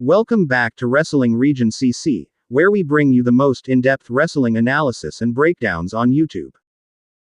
Welcome back to Wrestling Region CC, where we bring you the most in-depth wrestling analysis and breakdowns on YouTube.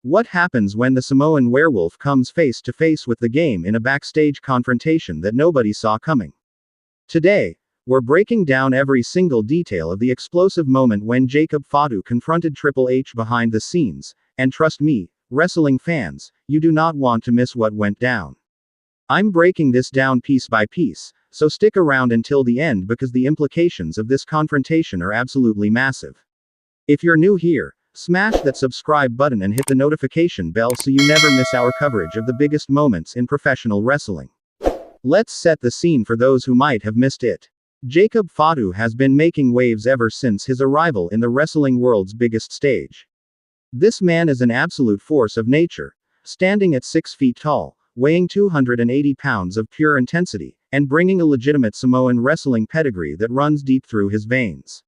What happens when the Samoan werewolf comes face to face with the game in a backstage confrontation that nobody saw coming? Today, we're breaking down every single detail of the explosive moment when Jacob Fatu confronted Triple H behind the scenes, and trust me, wrestling fans, you do not want to miss what went down. I'm breaking this down piece by piece, so stick around until the end because the implications of this confrontation are absolutely massive. If you're new here, smash that subscribe button and hit the notification bell so you never miss our coverage of the biggest moments in professional wrestling. Let's set the scene for those who might have missed it. Jacob Fatu has been making waves ever since his arrival in the wrestling world's biggest stage. This man is an absolute force of nature, standing at 6 feet tall, weighing 280 pounds of pure intensity, and bringing a legitimate Samoan wrestling pedigree that runs deep through his veins.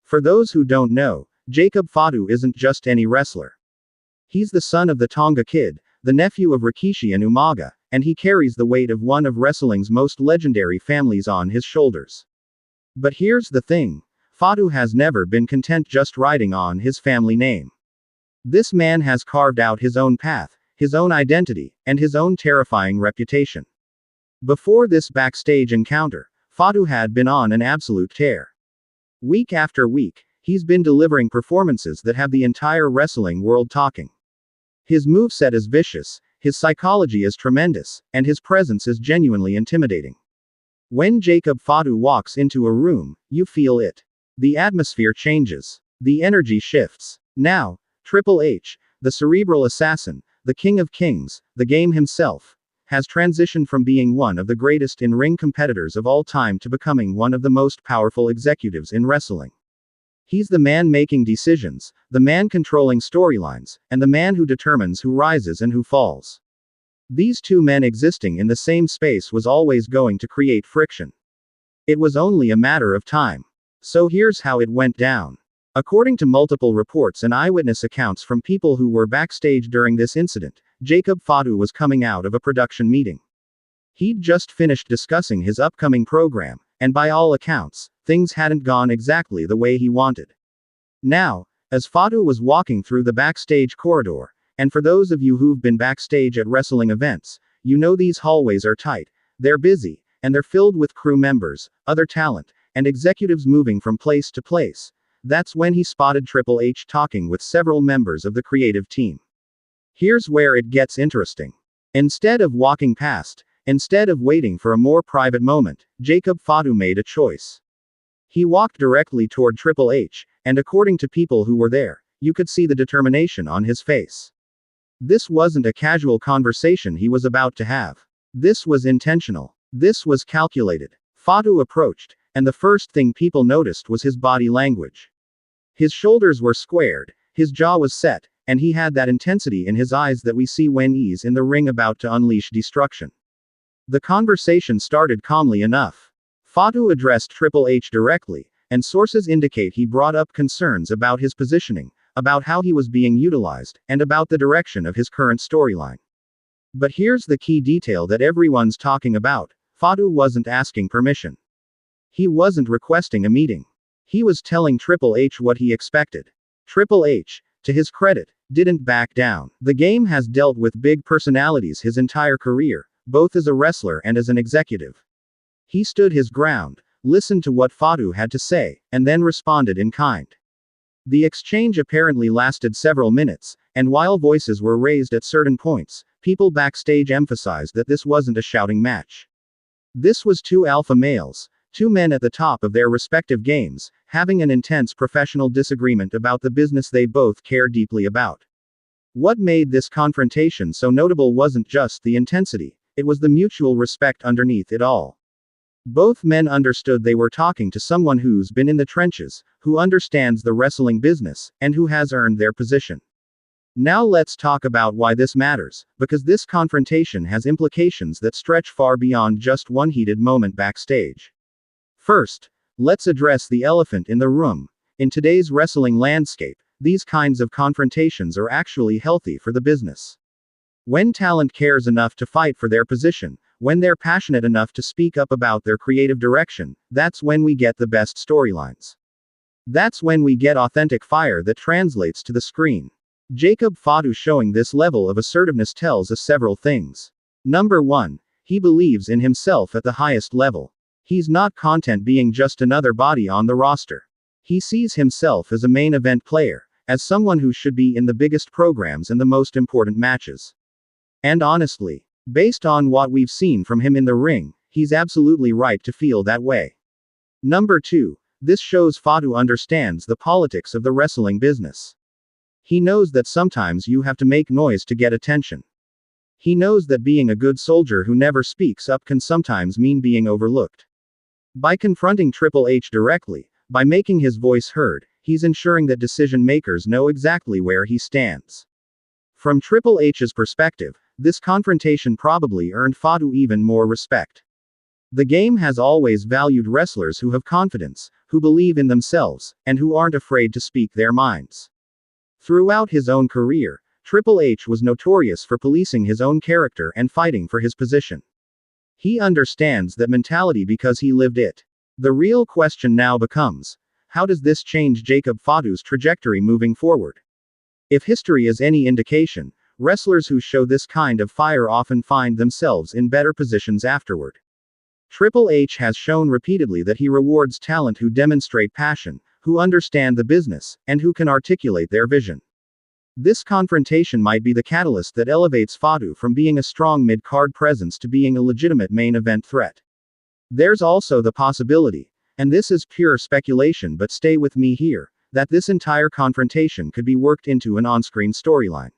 For those who don't know, Jacob Fatu isn't just any wrestler. He's the son of the Tonga Kid, the nephew of Rikishi and Umaga, and he carries the weight of one of wrestling's most legendary families on his shoulders. But here's the thing, Fatu has never been content just riding on his family name. This man has carved out his own path, his own identity, and his own terrifying reputation. Before this backstage encounter, Fatu had been on an absolute tear. Week after week, he's been delivering performances that have the entire wrestling world talking. His moveset is vicious, his psychology is tremendous, and his presence is genuinely intimidating. When Jacob Fatu walks into a room, you feel it. The atmosphere changes. The energy shifts. Now, Triple H, the cerebral assassin, the King of Kings, the game himself, has transitioned from being one of the greatest in-ring competitors of all time to becoming one of the most powerful executives in wrestling. He's the man making decisions, the man controlling storylines, and the man who determines who rises and who falls. These two men existing in the same space was always going to create friction. It was only a matter of time. So here's how it went down. According to multiple reports and eyewitness accounts from people who were backstage during this incident, Jacob Fatu was coming out of a production meeting. He'd just finished discussing his upcoming program, and by all accounts, things hadn't gone exactly the way he wanted. Now, as Fatu was walking through the backstage corridor, and for those of you who've been backstage at wrestling events, you know these hallways are tight, they're busy, and they're filled with crew members, other talent, and executives moving from place to place. That's when he spotted Triple H talking with several members of the creative team. Here's where it gets interesting. Instead of walking past, instead of waiting for a more private moment, Jacob Fatu made a choice. He walked directly toward Triple H, and according to people who were there, you could see the determination on his face. This wasn't a casual conversation he was about to have. This was intentional. This was calculated. Fatu approached, and the first thing people noticed was his body language. His shoulders were squared, his jaw was set, and he had that intensity in his eyes that we see when he's in the ring about to unleash destruction. The conversation started calmly enough. Fatu addressed Triple H directly, and sources indicate he brought up concerns about his positioning, about how he was being utilized, and about the direction of his current storyline. But here's the key detail that everyone's talking about. Fatu wasn't asking permission. He wasn't requesting a meeting. He was telling Triple H what he expected. Triple H, to his credit, didn't back down. The game has dealt with big personalities his entire career, both as a wrestler and as an executive. He stood his ground, listened to what Fatu had to say, and then responded in kind. The exchange apparently lasted several minutes, and while voices were raised at certain points, people backstage emphasized that this wasn't a shouting match. This was two alpha males, two men at the top of their respective games, having an intense professional disagreement about the business they both care deeply about. What made this confrontation so notable wasn't just the intensity, it was the mutual respect underneath it all. Both men understood they were talking to someone who's been in the trenches, who understands the wrestling business, and who has earned their position. Now let's talk about why this matters, because this confrontation has implications that stretch far beyond just one heated moment backstage. First, let's address the elephant in the room. In today's wrestling landscape, these kinds of confrontations are actually healthy for the business. When talent cares enough to fight for their position, when they're passionate enough to speak up about their creative direction, that's when we get the best storylines. That's when we get authentic fire that translates to the screen. Jacob Fatu showing this level of assertiveness tells us several things. Number 1. He believes in himself at the highest level. He's not content being just another body on the roster. He sees himself as a main event player, as someone who should be in the biggest programs and the most important matches. And honestly, based on what we've seen from him in the ring, he's absolutely right to feel that way. Number 2. This shows Fatu understands the politics of the wrestling business. He knows that sometimes you have to make noise to get attention. He knows that being a good soldier who never speaks up can sometimes mean being overlooked. By confronting Triple H directly, by making his voice heard, he's ensuring that decision makers know exactly where he stands. From Triple H's perspective, this confrontation probably earned Fatu even more respect. The game has always valued wrestlers who have confidence, who believe in themselves, and who aren't afraid to speak their minds. Throughout his own career, Triple H was notorious for policing his own character and fighting for his position. He understands that mentality because he lived it. The real question now becomes, how does this change Jacob Fatu's trajectory moving forward? If history is any indication, wrestlers who show this kind of fire often find themselves in better positions afterward. Triple H has shown repeatedly that he rewards talent who demonstrate passion, who understand the business, and who can articulate their vision. This confrontation might be the catalyst that elevates Fatu from being a strong mid-card presence to being a legitimate main event threat. There's also the possibility, and this is pure speculation but stay with me here, that this entire confrontation could be worked into an on-screen storyline.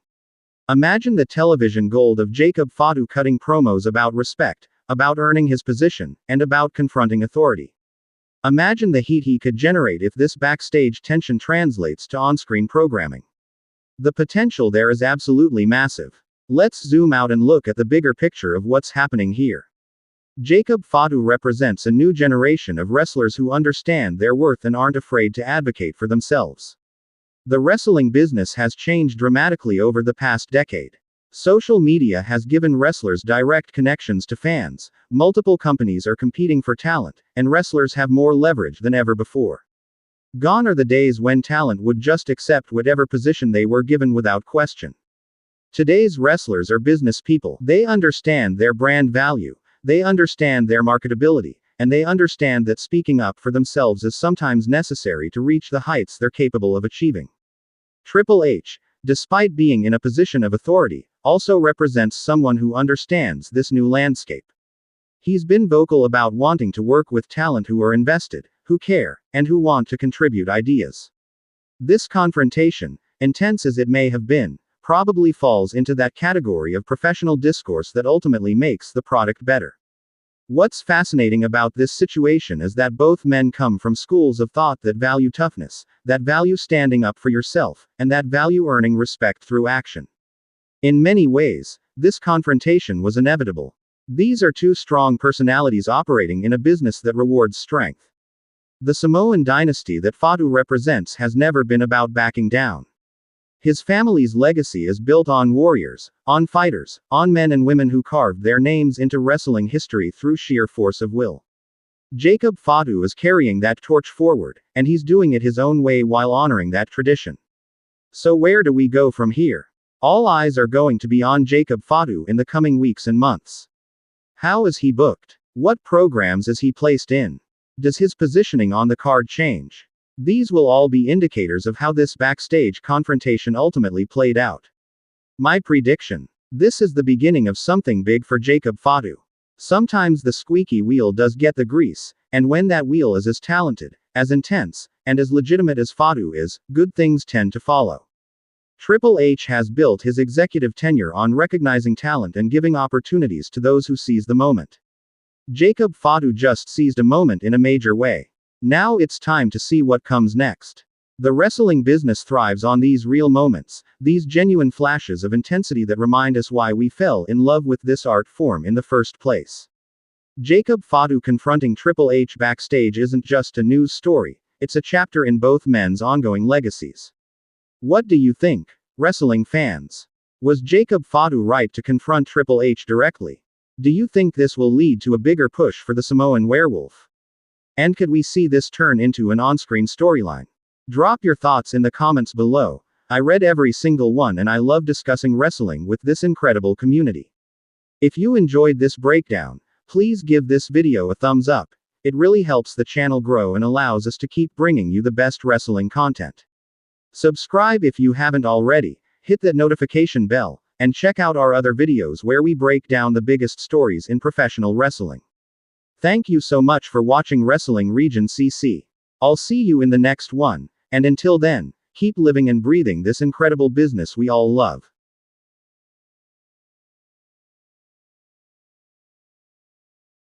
Imagine the television gold of Jacob Fatu cutting promos about respect, about earning his position, and about confronting authority. Imagine the heat he could generate if this backstage tension translates to on-screen programming. The potential there is absolutely massive. Let's zoom out and look at the bigger picture of what's happening here. Jacob Fatu represents a new generation of wrestlers who understand their worth and aren't afraid to advocate for themselves. The wrestling business has changed dramatically over the past decade. Social media has given wrestlers direct connections to fans, multiple companies are competing for talent, and wrestlers have more leverage than ever before. Gone are the days when talent would just accept whatever position they were given without question. Today's wrestlers are business people. They understand their brand value, they understand their marketability, and they understand that speaking up for themselves is sometimes necessary to reach the heights they're capable of achieving. Triple H, despite being in a position of authority, also represents someone who understands this new landscape. He's been vocal about wanting to work with talent who are invested, who care, and who want to contribute ideas. This confrontation, intense as it may have been, probably falls into that category of professional discourse that ultimately makes the product better. What's fascinating about this situation is that both men come from schools of thought that value toughness, that value standing up for yourself, and that value earning respect through action. In many ways, this confrontation was inevitable. These are two strong personalities operating in a business that rewards strength. The Samoan dynasty that Fatu represents has never been about backing down. His family's legacy is built on warriors, on fighters, on men and women who carved their names into wrestling history through sheer force of will. Jacob Fatu is carrying that torch forward, and he's doing it his own way while honoring that tradition. So where do we go from here? All eyes are going to be on Jacob Fatu in the coming weeks and months. How is he booked? What programs is he placed in? Does his positioning on the card change? These will all be indicators of how this backstage confrontation ultimately played out. My prediction. This is the beginning of something big for Jacob Fatu. Sometimes the squeaky wheel does get the grease, and when that wheel is as talented, as intense, and as legitimate as Fatu is, good things tend to follow. Triple H has built his executive tenure on recognizing talent and giving opportunities to those who seize the moment. Jacob Fatu just seized a moment in a major way. Now it's time to see what comes next. The wrestling business thrives on these real moments, these genuine flashes of intensity that remind us why we fell in love with this art form in the first place. Jacob Fatu confronting Triple H backstage isn't just a news story, it's a chapter in both men's ongoing legacies. What do you think, wrestling fans? Was Jacob Fatu right to confront Triple H directly? Do you think this will lead to a bigger push for the Samoan werewolf? And could we see this turn into an on-screen storyline? Drop your thoughts in the comments below. I read every single one and I love discussing wrestling with this incredible community. If you enjoyed this breakdown, please give this video a thumbs up. It really helps the channel grow and allows us to keep bringing you the best wrestling content. Subscribe if you haven't already, hit that notification bell, and check out our other videos where we break down the biggest stories in professional wrestling. Thank you so much for watching Wrestling Region CC. I'll see you in the next one, and until then, keep living and breathing this incredible business we all love.